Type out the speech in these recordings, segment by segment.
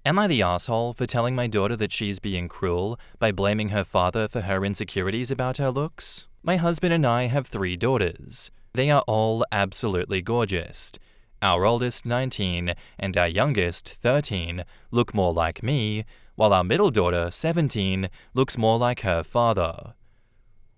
Am I the asshole for telling my daughter that she's being cruel by blaming her father for her insecurities about her looks? My husband and I have 3 daughters. They are all absolutely gorgeous. Our oldest, 19, and our youngest, 13, look more like me, while our middle daughter, 17, looks more like her father.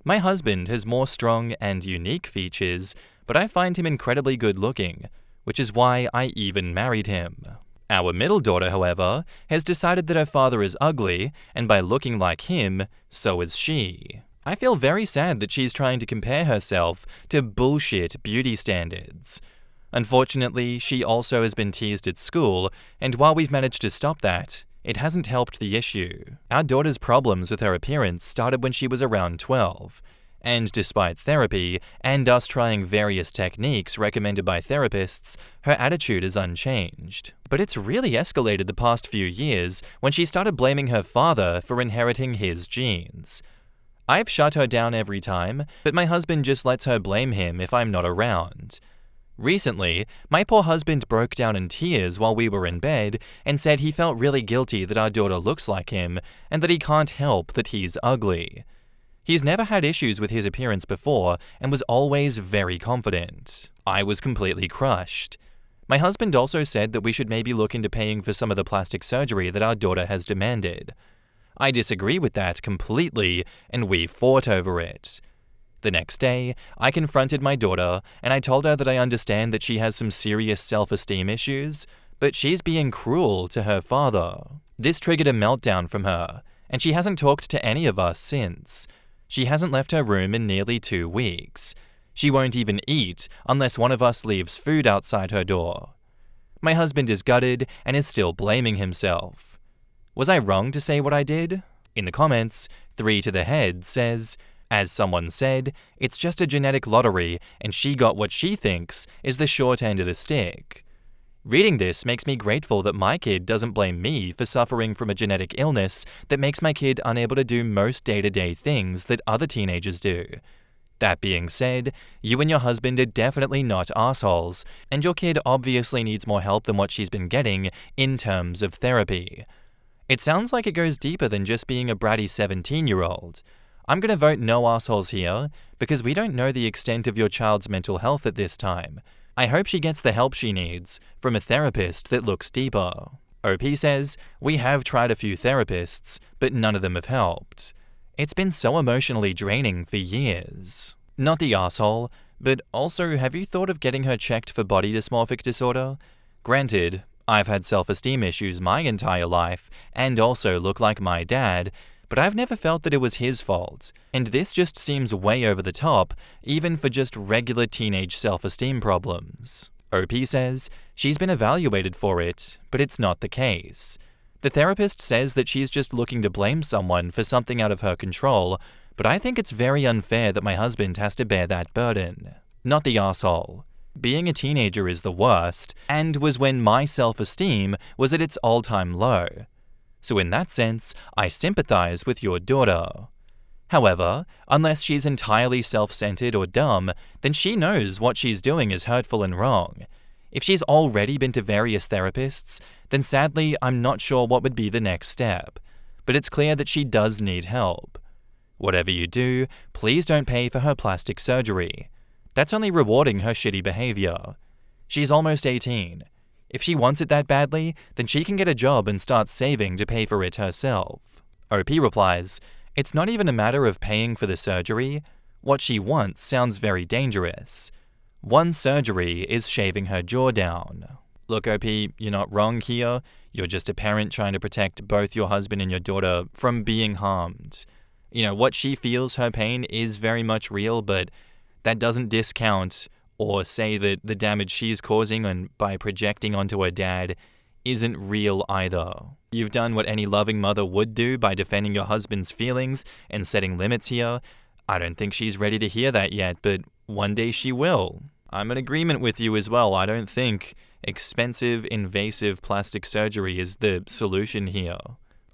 My husband has more strong and unique features, but I find him incredibly good-looking, which is why I even married him. Our middle daughter, however, has decided that her father is ugly, and by looking like him, so is she. I feel very sad that she's trying to compare herself to bullshit beauty standards. Unfortunately, she also has been teased at school, and while we've managed to stop that, it hasn't helped the issue. Our daughter's problems with her appearance started when she was around 12. And despite therapy, and us trying various techniques recommended by therapists, her attitude is unchanged. But it's really escalated the past few years when she started blaming her father for inheriting his genes. I've shut her down every time, but my husband just lets her blame him if I'm not around. Recently, my poor husband broke down in tears while we were in bed and said he felt really guilty that our daughter looks like him and that he can't help that he's ugly. He's never had issues with his appearance before and was always very confident. I was completely crushed. My husband also said that we should maybe look into paying for some of the plastic surgery that our daughter has demanded. I disagree with that completely, and we fought over it. The next day, I confronted my daughter, and I told her that I understand that she has some serious self-esteem issues, but she's being cruel to her father. This triggered a meltdown from her, and she hasn't talked to any of us since. She hasn't left her room in nearly 2 weeks. She won't even eat unless one of us leaves food outside her door. My husband is gutted and is still blaming himself. Was I wrong to say what I did? In the comments, 3 to the head says, "As someone said, it's just a genetic lottery and she got what she thinks is the short end of the stick." Reading this makes me grateful that my kid doesn't blame me for suffering from a genetic illness that makes my kid unable to do most day-to-day things that other teenagers do. That being said, you and your husband are definitely not assholes, and your kid obviously needs more help than what she's been getting in terms of therapy. It sounds like it goes deeper than just being a bratty 17-year-old. I'm going to vote no assholes here, because we don't know the extent of your child's mental health at this time. I hope she gets the help she needs from a therapist that looks deeper. OP says, "We have tried a few therapists, but none of them have helped. It's been so emotionally draining for years." Not the asshole, but also have you thought of getting her checked for body dysmorphic disorder? Granted, I've had self-esteem issues my entire life and also look like my dad, but I've never felt that it was his fault, and this just seems way over the top, even for just regular teenage self-esteem problems. OP says, she's been evaluated for it, but it's not the case. The therapist says that she's just looking to blame someone for something out of her control, but I think it's very unfair that my husband has to bear that burden. Not the asshole. Being a teenager is the worst, and was when my self-esteem was at its all-time low. So in that sense, I sympathize with your daughter. However, unless she's entirely self-centered or dumb, then she knows what she's doing is hurtful and wrong. If she's already been to various therapists, then sadly I'm not sure what would be the next step. But it's clear that she does need help. Whatever you do, please don't pay for her plastic surgery. That's only rewarding her shitty behavior. She's almost 18. If she wants it that badly, then she can get a job and start saving to pay for it herself. OP replies, "It's not even a matter of paying for the surgery. What she wants sounds very dangerous. One surgery is shaving her jaw down." Look, OP, you're not wrong here. You're just a parent trying to protect both your husband and your daughter from being harmed. What she feels, her pain, is very much real, but that doesn't discount or say that the damage she's causing and by projecting onto her dad isn't real either. You've done what any loving mother would do by defending your husband's feelings and setting limits here. I don't think she's ready to hear that yet, but one day she will. I'm in agreement with you as well. I don't think expensive, invasive plastic surgery is the solution here.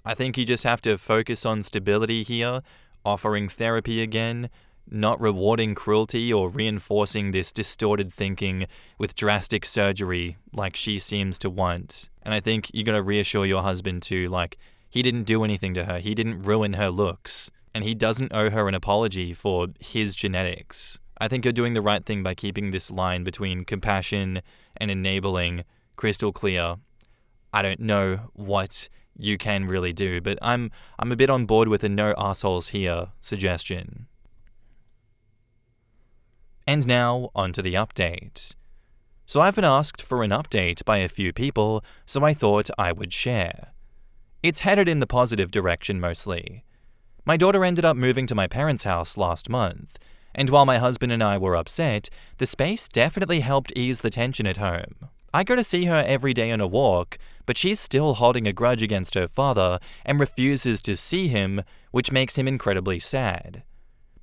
I think you just have to focus on stability here, offering therapy again, not rewarding cruelty or reinforcing this distorted thinking with drastic surgery like she seems to want. And I think you gotta reassure your husband too, like, he didn't do anything to her, he didn't ruin her looks, and he doesn't owe her an apology for his genetics. I think you're doing the right thing by keeping this line between compassion and enabling crystal clear. I don't know what you can really do, but I'm a bit on board with the no assholes here suggestion. And now, onto the update. So I've been asked for an update by a few people, so I thought I would share. It's headed in the positive direction mostly. My daughter ended up moving to my parents' house last month, and while my husband and I were upset, the space definitely helped ease the tension at home. I go to see her every day on a walk, but she's still holding a grudge against her father and refuses to see him, which makes him incredibly sad.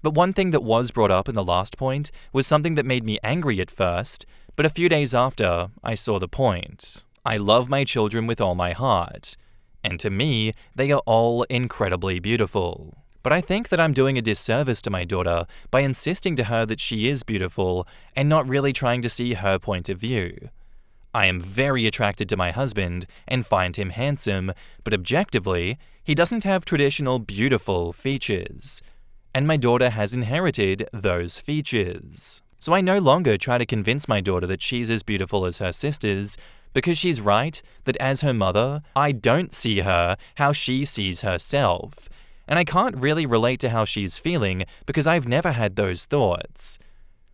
But one thing that was brought up in the last point was something that made me angry at first, but a few days after, I saw the point. I love my children with all my heart, and to me, they are all incredibly beautiful. But I think that I'm doing a disservice to my daughter by insisting to her that she is beautiful and not really trying to see her point of view. I am very attracted to my husband and find him handsome, but objectively, he doesn't have traditional beautiful features. And my daughter has inherited those features. So I no longer try to convince my daughter that she's as beautiful as her sisters, because she's right that as her mother, I don't see her how she sees herself. And I can't really relate to how she's feeling because I've never had those thoughts.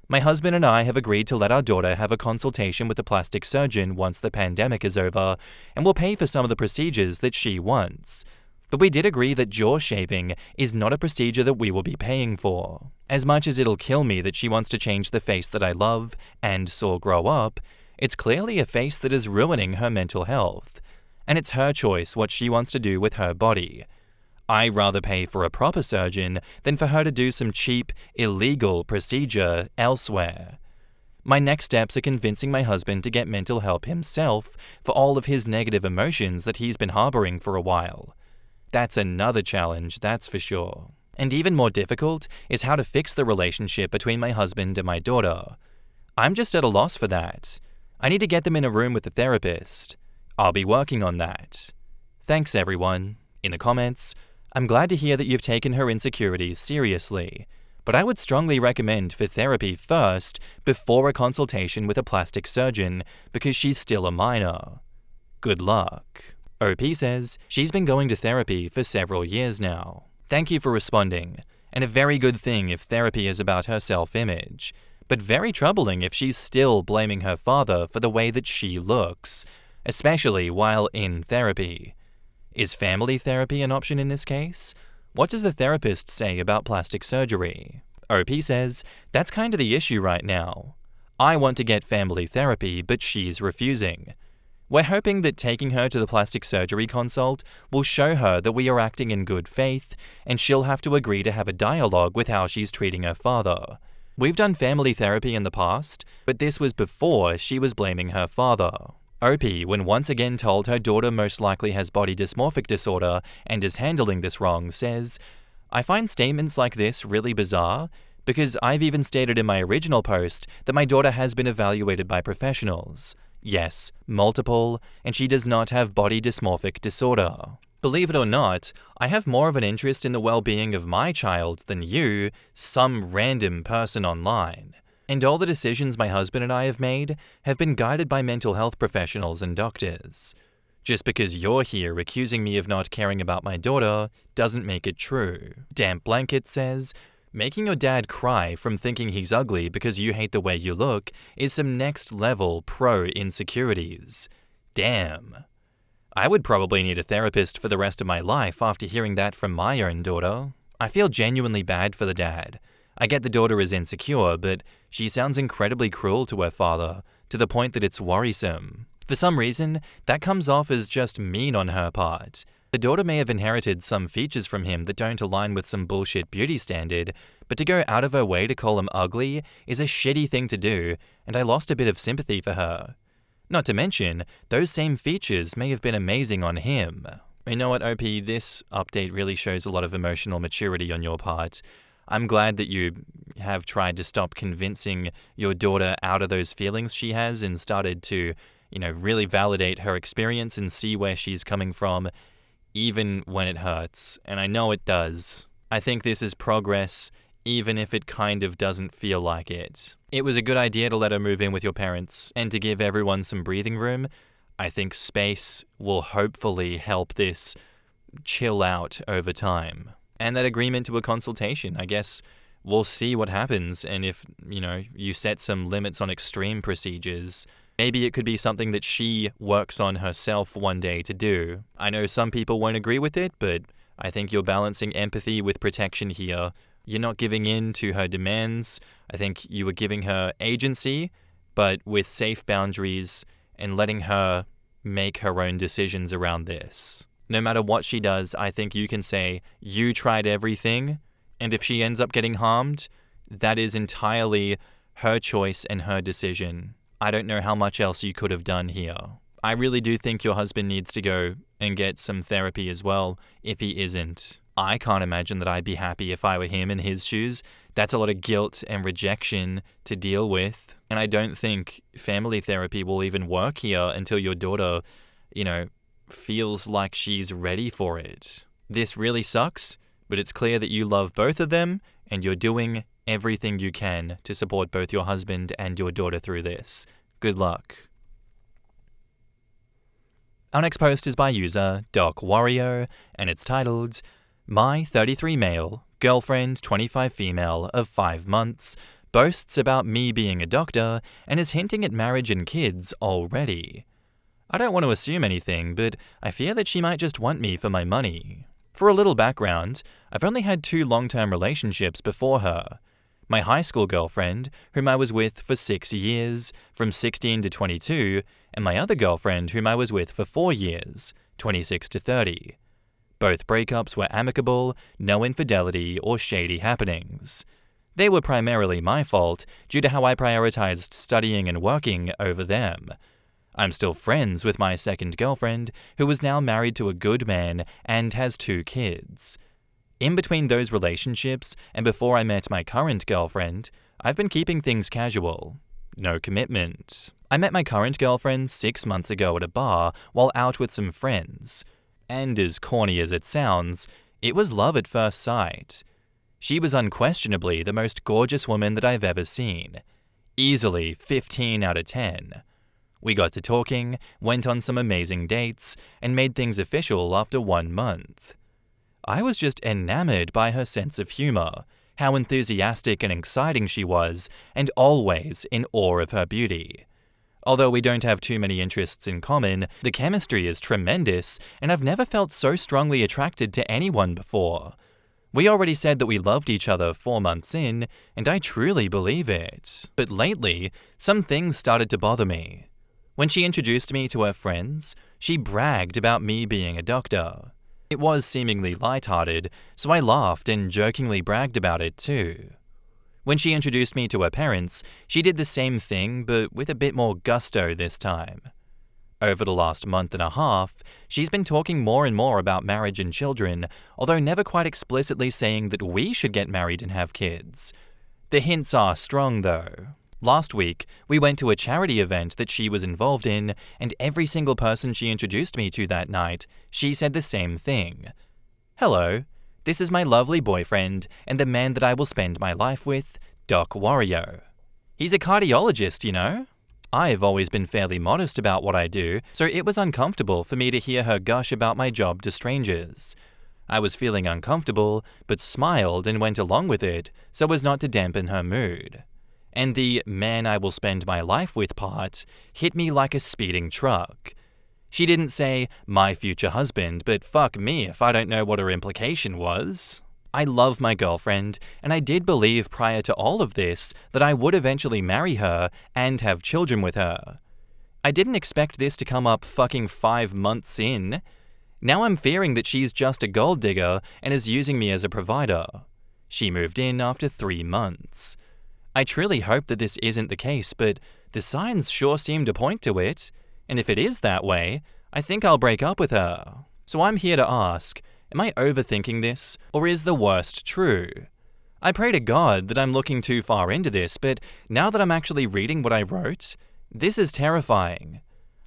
My husband and I have agreed to let our daughter have a consultation with a plastic surgeon once the pandemic is over, and we'll pay for some of the procedures that she wants. But we did agree that jaw shaving is not a procedure that we will be paying for. As much as it'll kill me that she wants to change the face that I love and saw grow up, it's clearly a face that is ruining her mental health. And it's her choice what she wants to do with her body. I'd rather pay for a proper surgeon than for her to do some cheap, illegal procedure elsewhere. My next steps are convincing my husband to get mental help himself for all of his negative emotions that he's been harboring for a while. That's another challenge, that's for sure. And even more difficult is how to fix the relationship between my husband and my daughter. I'm just at a loss for that. I need to get them in a room with a therapist. I'll be working on that. Thanks, everyone. In the comments, I'm glad to hear that you've taken her insecurities seriously, but I would strongly recommend for therapy first before a consultation with a plastic surgeon because she's still a minor. Good luck. OP says she's been going to therapy for several years now. Thank you for responding, and a very good thing if therapy is about her self-image, but very troubling if she's still blaming her father for the way that she looks, especially while in therapy. Is family therapy an option in this case? What does the therapist say about plastic surgery? OP says, that's kind of the issue right now. I want to get family therapy, but she's refusing. We're hoping that taking her to the plastic surgery consult will show her that we are acting in good faith, and she'll have to agree to have a dialogue with how she's treating her father. We've done family therapy in the past, but this was before she was blaming her father. OP, when once again told her daughter most likely has body dysmorphic disorder and is handling this wrong, says, I find statements like this really bizarre because I've even stated in my original post that my daughter has been evaluated by professionals. Yes, multiple, and she does not have body dysmorphic disorder. Believe it or not, I have more of an interest in the well-being of my child than you, some random person online. And all the decisions my husband and I have made have been guided by mental health professionals and doctors. Just because you're here accusing me of not caring about my daughter doesn't make it true. Damp Blanket says, making your dad cry from thinking he's ugly because you hate the way you look is some next-level pro-insecurities. Damn. I would probably need a therapist for the rest of my life after hearing that from my own daughter. I feel genuinely bad for the dad. I get the daughter is insecure, but she sounds incredibly cruel to her father, to the point that it's worrisome. For some reason, that comes off as just mean on her part. The daughter may have inherited some features from him that don't align with some bullshit beauty standard, but to go out of her way to call him ugly is a shitty thing to do, and I lost a bit of sympathy for her. Not to mention, those same features may have been amazing on him. You know what, OP, this update really shows a lot of emotional maturity on your part. I'm glad that you have tried to stop convincing your daughter out of those feelings she has and started to, really validate her experience and see where she's coming from, even when it hurts. And I know it does. I think this is progress, even if it kind of doesn't feel like it. It was a good idea to let her move in with your parents and to give everyone some breathing room. I think space will hopefully help this chill out over time. And that agreement to a consultation, I guess we'll see what happens. And if, you set some limits on extreme procedures, maybe it could be something that she works on herself one day to do. I know some people won't agree with it, but I think you're balancing empathy with protection here. You're not giving in to her demands. I think you are giving her agency, but with safe boundaries and letting her make her own decisions around this. No matter what she does, I think you can say, you tried everything, and if she ends up getting harmed, that is entirely her choice and her decision. I don't know how much else you could have done here. I really do think your husband needs to go and get some therapy as well, if he isn't. I can't imagine that I'd be happy if I were him in his shoes. That's a lot of guilt and rejection to deal with. And I don't think family therapy will even work here until your daughter, feels like she's ready for it. This really sucks, but it's clear that you love both of them and you're doing everything you can to support both your husband and your daughter through this. Good luck. Our next post is by user Doc Wario, and it's titled, My 33 male, girlfriend 25 female of 5 months, boasts about me being a doctor and is hinting at marriage and kids already. I don't want to assume anything, but I fear that she might just want me for my money. For a little background, I've only had 2 long-term relationships before her. My high school girlfriend, whom I was with for 6 years, from 16 to 22, and my other girlfriend, whom I was with for 4 years, 26 to 30. Both breakups were amicable, no infidelity or shady happenings. They were primarily my fault due to how I prioritized studying and working over them. I'm still friends with my second girlfriend, who is now married to a good man and has 2 kids. In between those relationships and before I met my current girlfriend, I've been keeping things casual. No commitment. I met my current girlfriend 6 months ago at a bar while out with some friends. And as corny as it sounds, it was love at first sight. She was unquestionably the most gorgeous woman that I've ever seen. Easily 15 out of 10. We got to talking, went on some amazing dates, and made things official after 1 month. I was just enamored by her sense of humor, how enthusiastic and exciting she was, and always in awe of her beauty. Although we don't have too many interests in common, the chemistry is tremendous, and I've never felt so strongly attracted to anyone before. We already said that we loved each other 4 months in, and I truly believe it. But lately, some things started to bother me. When she introduced me to her friends, she bragged about me being a doctor. It was seemingly lighthearted, so I laughed and jokingly bragged about it too. When she introduced me to her parents, she did the same thing, but with a bit more gusto this time. Over the last month and a half, she's been talking more and more about marriage and children, although never quite explicitly saying that we should get married and have kids. The hints are strong though. Last week, we went to a charity event that she was involved in, and every single person she introduced me to that night, she said the same thing. Hello, this is my lovely boyfriend, and the man that I will spend my life with, Doc Wario. He's a cardiologist, you know? I've always been fairly modest about what I do, so it was uncomfortable for me to hear her gush about my job to strangers. I was feeling uncomfortable, but smiled and went along with it so as not to dampen her mood. And the man I will spend my life with part hit me like a speeding truck. She didn't say, my future husband, but fuck me if I don't know what her implication was. I love my girlfriend, and I did believe prior to all of this that I would eventually marry her and have children with her. I didn't expect this to come up fucking 5 months in. Now I'm fearing that she's just a gold digger and is using me as a provider. She moved in after 3 months. I truly hope that this isn't the case, but the signs sure seem to point to it, and if it is that way, I think I'll break up with her. So I'm here to ask, am I overthinking this, or is the worst true? I pray to God that I'm looking too far into this, but now that I'm actually reading what I wrote, this is terrifying.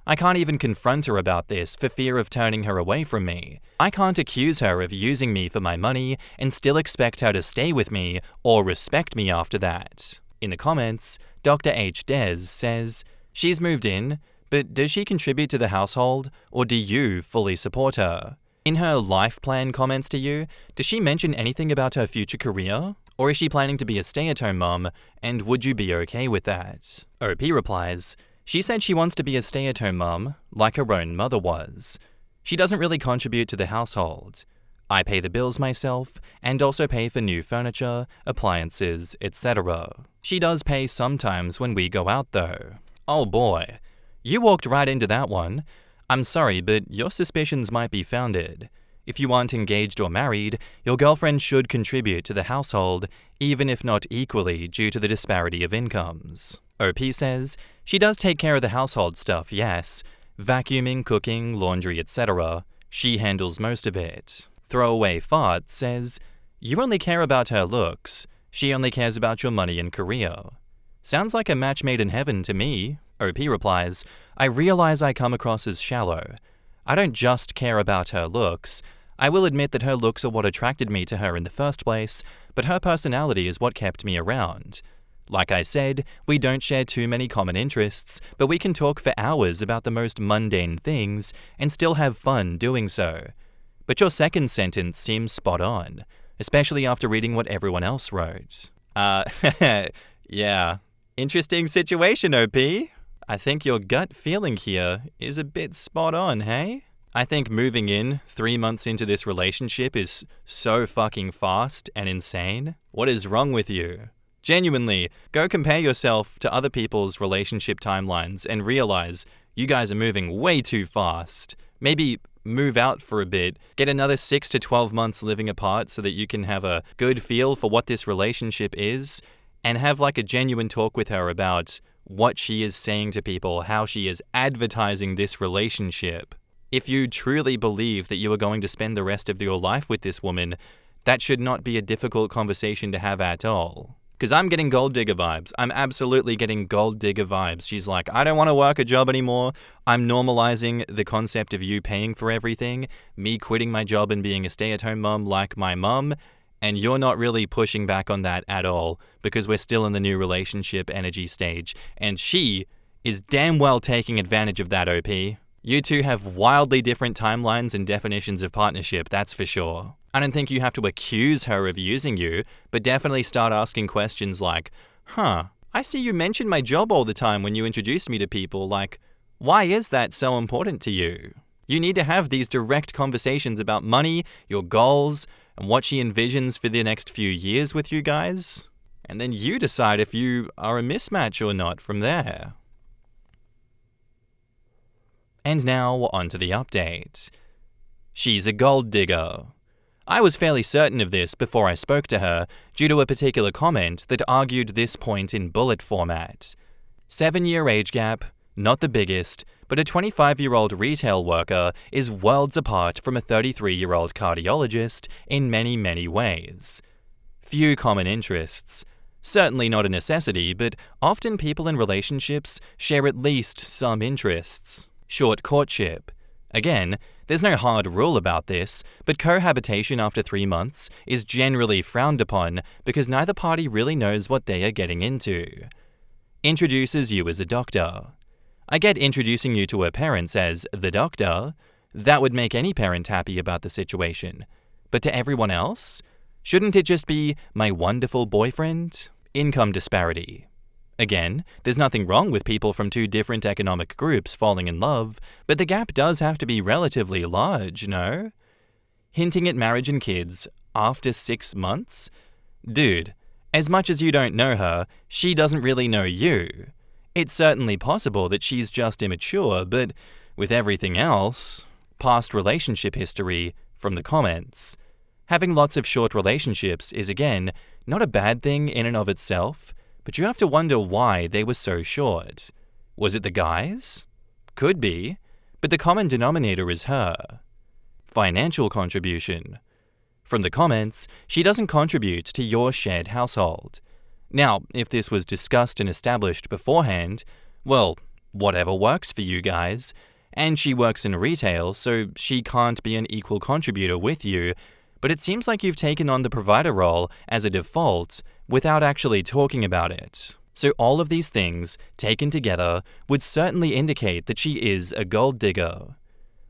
I can't even confront her about this for fear of turning her away from me. I can't accuse her of using me for my money and still expect her to stay with me or respect me after that. In the comments, Dr. H. Des says, "She's moved in, but does she contribute to the household, or do you fully support her? In her life plan comments to you, does she mention anything about her future career? Or is she planning to be a stay-at-home mom, and would you be okay with that?" OP replies, "She said she wants to be a stay-at-home mom, like her own mother was. She doesn't really contribute to the household. I pay the bills myself, and also pay for new furniture, appliances, etc. She does pay sometimes when we go out though." Oh boy, you walked right into that one. I'm sorry, but your suspicions might be founded. If you aren't engaged or married, your girlfriend should contribute to the household, even if not equally due to the disparity of incomes. OP says, "She does take care of the household stuff, yes. Vacuuming, cooking, laundry, etc. She handles most of it." Throwaway Fart says, "You only care about her looks. She only cares about your money and career." Sounds like a match made in heaven to me. OP replies, "I realize I come across as shallow. I don't just care about her looks. I will admit that her looks are what attracted me to her in the first place, but her personality is what kept me around. Like I said, we don't share too many common interests, but we can talk for hours about the most mundane things and still have fun doing so. But your second sentence seems spot on, especially after reading what everyone else wrote." Yeah. Interesting situation, OP. I think your gut feeling here is a bit spot on, hey? I think moving in 3 months into this relationship is so fucking fast and insane. What is wrong with you? Genuinely, go compare yourself to other people's relationship timelines and realize you guys are moving way too fast. Maybe move out for a bit, get another 6 to 12 months living apart so that you can have a good feel for what this relationship is, and have like a genuine talk with her about what she is saying to people, how she is advertising this relationship. If you truly believe that you are going to spend the rest of your life with this woman, that should not be a difficult conversation to have at all. Because I'm getting gold digger vibes. I'm absolutely getting gold digger vibes. She's like, "I don't want to work a job anymore. I'm normalizing the concept of you paying for everything, me quitting my job and being a stay-at-home mom like my mum, and you're not really pushing back on that at all because we're still in the new relationship energy stage. And she is damn well taking advantage of that, OP. You two have wildly different timelines and definitions of partnership, that's for sure. I don't think you have to accuse her of using you, but definitely start asking questions like, I see you mention my job all the time when you introduce me to people, like, why is that so important to you? You need to have these direct conversations about money, your goals, and what she envisions for the next few years with you guys. And then you decide if you are a mismatch or not from there. And now on to the update. She's a gold digger. I was fairly certain of this before I spoke to her due to a particular comment that argued this point in bullet format. 7-year age gap, not the biggest, but a 25-year-old retail worker is worlds apart from a 33-year-old cardiologist in many, many ways. Few common interests. Certainly not a necessity, but often people in relationships share at least some interests. Short courtship. Again, there's no hard rule about this, but cohabitation after 3 months is generally frowned upon because neither party really knows what they are getting into. Introduces you as a doctor. I get introducing you to her parents as the doctor. That would make any parent happy about the situation. But to everyone else, shouldn't it just be my wonderful boyfriend? Income disparity. Again, there's nothing wrong with people from two different economic groups falling in love, but the gap does have to be relatively large, no? Hinting at marriage and kids after 6 months? Dude, as much as you don't know her, she doesn't really know you. It's certainly possible that she's just immature, but with everything else, past relationship history from the comments. Having lots of short relationships is, again, not a bad thing in and of itself, but you have to wonder why they were so short. Was it the guys? Could be, but the common denominator is her. Financial contribution. From the comments, she doesn't contribute to your shared household. Now, if this was discussed and established beforehand, well, whatever works for you guys. And she works in retail, so she can't be an equal contributor with you, but it seems like you've taken on the provider role as a default without actually talking about it. So all of these things, taken together, would certainly indicate that she is a gold digger.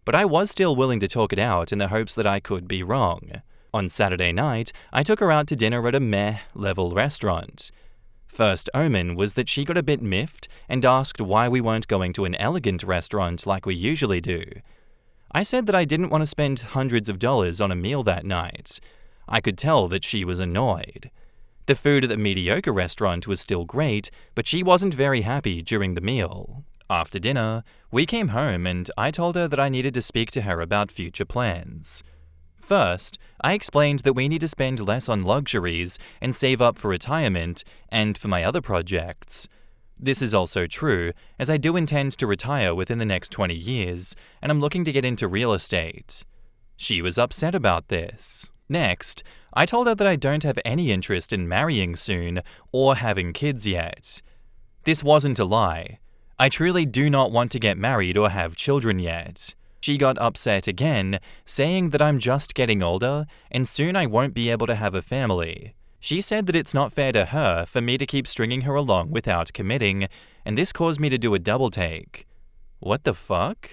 But I was still willing to talk it out in the hopes that I could be wrong. On Saturday night, I took her out to dinner at a meh-level restaurant. First omen was that she got a bit miffed and asked why we weren't going to an elegant restaurant like we usually do. I said that I didn't want to spend hundreds of dollars on a meal that night. I could tell that she was annoyed. The food at the mediocre restaurant was still great, but she wasn't very happy during the meal. After dinner, we came home and I told her that I needed to speak to her about future plans. First, I explained that we need to spend less on luxuries and save up for retirement and for my other projects. This is also true, as I do intend to retire within the next 20 years, and I'm looking to get into real estate. She was upset about this. Next, I told her that I don't have any interest in marrying soon or having kids yet. This wasn't a lie. I truly do not want to get married or have children yet. She got upset again, saying that I'm just getting older and soon I won't be able to have a family. She said that it's not fair to her for me to keep stringing her along without committing, and this caused me to do a double take. What the fuck?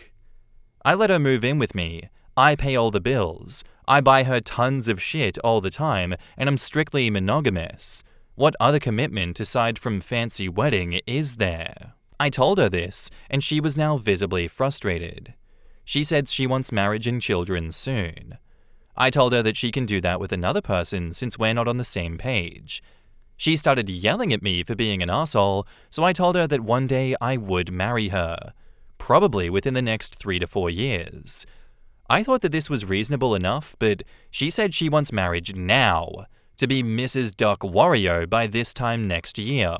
I let her move in with me. I pay all the bills. I buy her tons of shit all the time, and I'm strictly monogamous. What other commitment aside from fancy wedding is there? I told her this, and she was now visibly frustrated. She said she wants marriage and children soon. I told her that she can do that with another person since we're not on the same page. She started yelling at me for being an asshole, so I told her that one day I would marry her, probably within the next 3 to 4 years. I thought that this was reasonable enough, but she said she wants marriage now, to be Mrs. Duck Wario by this time next year.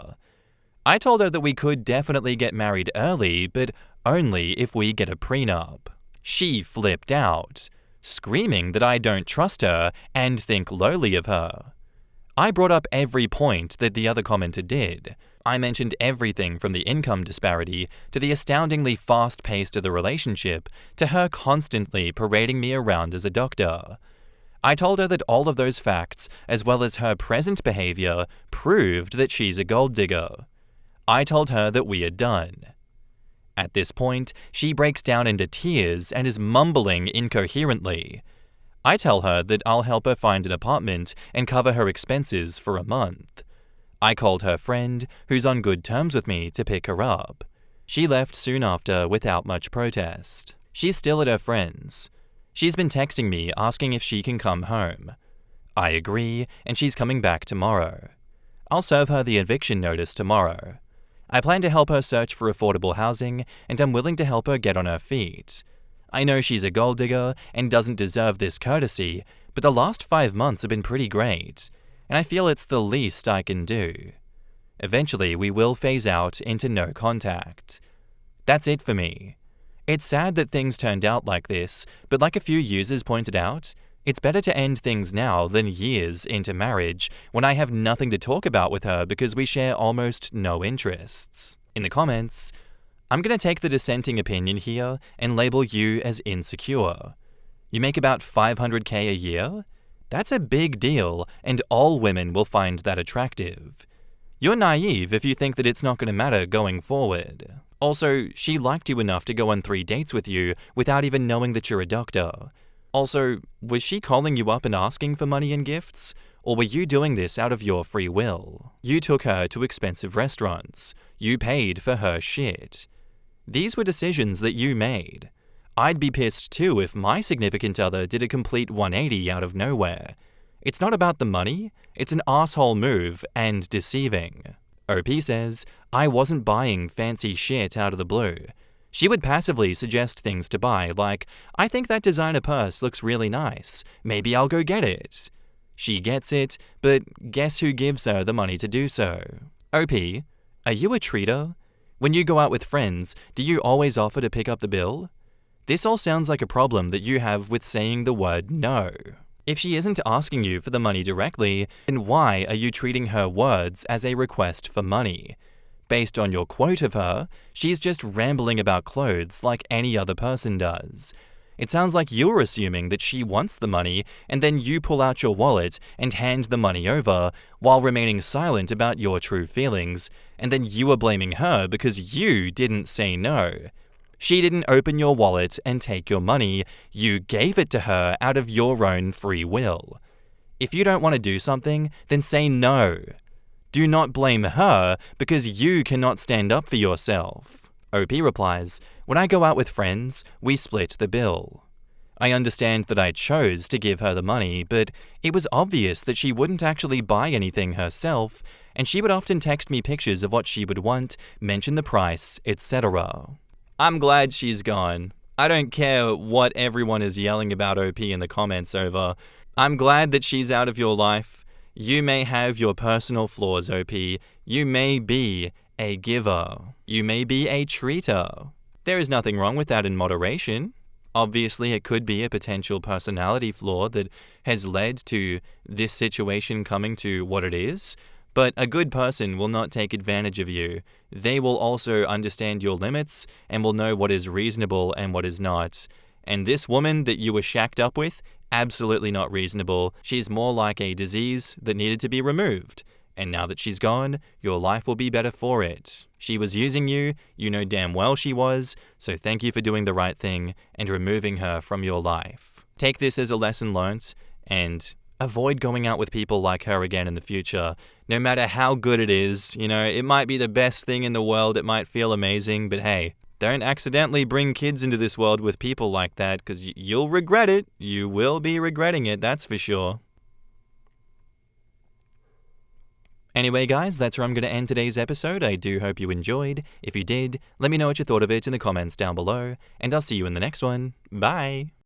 I told her that we could definitely get married early, but only if we get a prenup. She flipped out, screaming that I don't trust her and think lowly of her. I brought up every point that the other commenter did. I mentioned everything from the income disparity to the astoundingly fast pace of the relationship to her constantly parading me around as a doctor. I told her that all of those facts, as well as her present behavior, proved that she's a gold digger. I told her that we are done. At this point, she breaks down into tears and is mumbling incoherently. I tell her that I'll help her find an apartment and cover her expenses for a month. I called her friend, who's on good terms with me, to pick her up. She left soon after without much protest. She's still at her friend's. She's been texting me asking if she can come home. I agree, and she's coming back tomorrow. I'll serve her the eviction notice tomorrow. I plan to help her search for affordable housing, and I'm willing to help her get on her feet. I know she's a gold digger and doesn't deserve this courtesy, but the last 5 months have been pretty great, and I feel it's the least I can do. Eventually, we will phase out into no contact. That's it for me. It's sad that things turned out like this, but like a few users pointed out, it's better to end things now than years into marriage when I have nothing to talk about with her because we share almost no interests. In the comments, I'm going to take the dissenting opinion here and label you as insecure. You make about $500K a year? That's a big deal, and all women will find that attractive. You're naive if you think that it's not going to matter going forward. Also, she liked you enough to go on 3 dates with you without even knowing that you're a doctor. Also, was she calling you up and asking for money and gifts? Or were you doing this out of your free will? You took her to expensive restaurants. You paid for her shit. These were decisions that you made. I'd be pissed too if my significant other did a complete 180 out of nowhere. It's not about the money, it's an asshole move and deceiving. OP says, I wasn't buying fancy shit out of the blue. She would passively suggest things to buy, like, I think that designer purse looks really nice. Maybe I'll go get it. She gets it, but guess who gives her the money to do so? OP, are you a treater? When you go out with friends, do you always offer to pick up the bill? This all sounds like a problem that you have with saying the word no. If she isn't asking you for the money directly, then why are you treating her words as a request for money? Based on your quote of her, she's just rambling about clothes like any other person does. It sounds like you're assuming that she wants the money, and then you pull out your wallet and hand the money over, while remaining silent about your true feelings, and then you are blaming her because you didn't say no. She didn't open your wallet and take your money, you gave it to her out of your own free will. If you don't want to do something, then say no. Do not blame her because you cannot stand up for yourself. OP replies, "When I go out with friends, we split the bill." I understand that I chose to give her the money, but it was obvious that she wouldn't actually buy anything herself, and she would often text me pictures of what she would want, mention the price, etc. I'm glad she's gone. I don't care what everyone is yelling about OP in the comments over. I'm glad that she's out of your life. You may have your personal flaws, OP. You may be a giver. You may be a treater. There is nothing wrong with that in moderation. Obviously, it could be a potential personality flaw that has led to this situation coming to what it is, but a good person will not take advantage of you. They will also understand your limits and will know what is reasonable and what is not. And this woman that you were shacked up with, absolutely not reasonable. She's more like a disease that needed to be removed. And now that she's gone, your life will be better for it. She was using you, you know damn well she was, so thank you for doing the right thing and removing her from your life. Take this as a lesson learnt and avoid going out with people like her again in the future. No matter how good it is, it might be the best thing in the world, it might feel amazing, but hey, don't accidentally bring kids into this world with people like that, because you'll regret it. You will be regretting it, that's for sure. Anyway, guys, that's where I'm going to end today's episode. I do hope you enjoyed. If you did, let me know what you thought of it in the comments down below, and I'll see you in the next one. Bye!